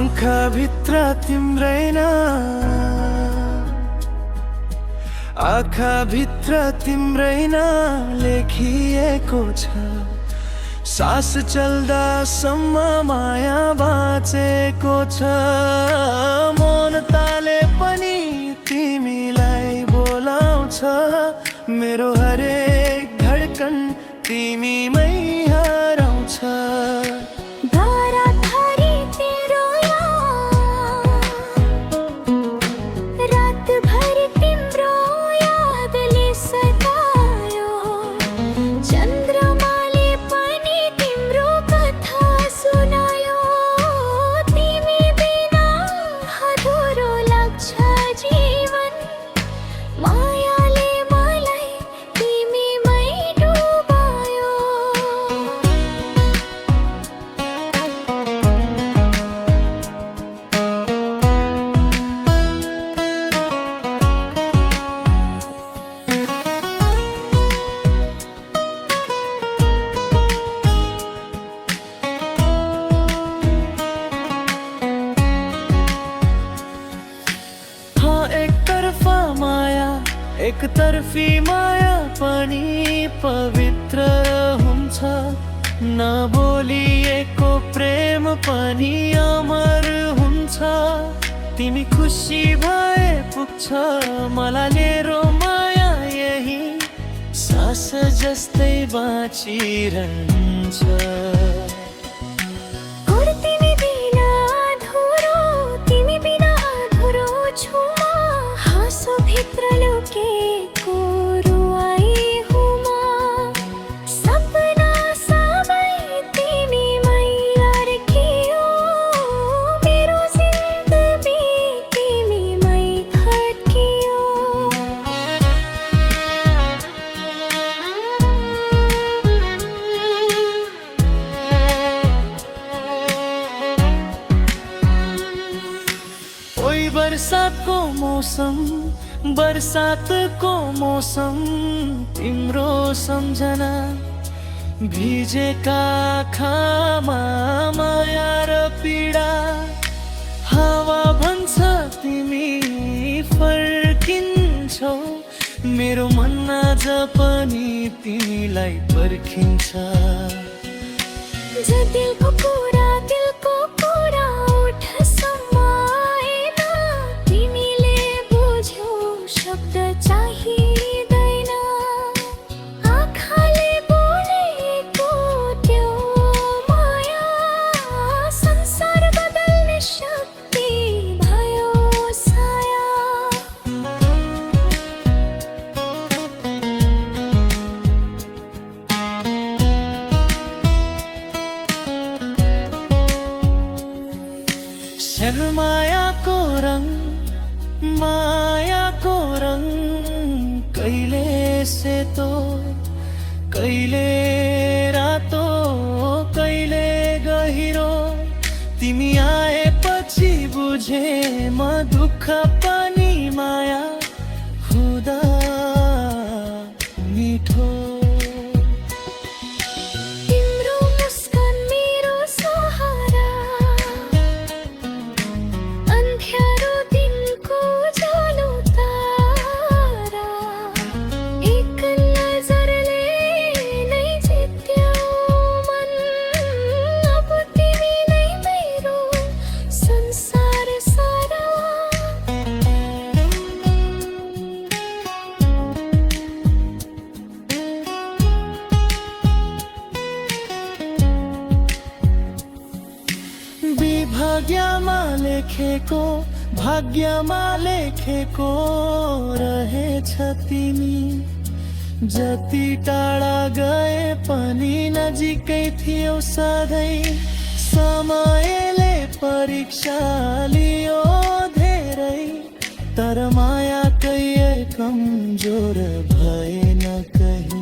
आँखा भित्र तिम्रै नाम, आँखा भित्र तिम्रै नाम लेखिएको छ। सास चल्दासम्म माया बाँचेको छ। मन ताले पनि तिमीलाई बोलाउँछ। मेरो हरेक धड्कन तिमीमै हराउँछ। एक तर्फी माया पनि पवित्र हुन्छ। नबोलिएको प्रेम पनि अमर हुन्छ। तिमी खुसी भए पुग्छ मलाई मेरो माया यही सास जस्तै बाँचिरहन्छ। बरसातको मौसम, बरसातको मौसम तिम्रो सम्झना भिजेका आँखामा माया र पीडा। हावा भन्छ तिमी फर्किन्छौ। मेरो मन आज पनि तिमीलाई पर्खिन्छ। दिलको कुरा ओठसम्म आएन। तिमीले बुझ्यौ शब्द चाहिँदैन। आँखाले बोलेको त्यो माया संसार बदल्ने शक्ति भयो साया। मायाको रङ, मायाको रङ कहिले सेतो कहिले रातो कहिले गहिरो। तिमी आएपछि बुझे म दुःख पनि माया हुँदा मिठो। भाग्यमा लेखेको रहेछ तिमी। जति टाढा गए पनि नजिकै थियौ सधैँ। समयले परीक्षा लियो धेरै तर माया कहिल्यै कमजोर भएन कहीँ।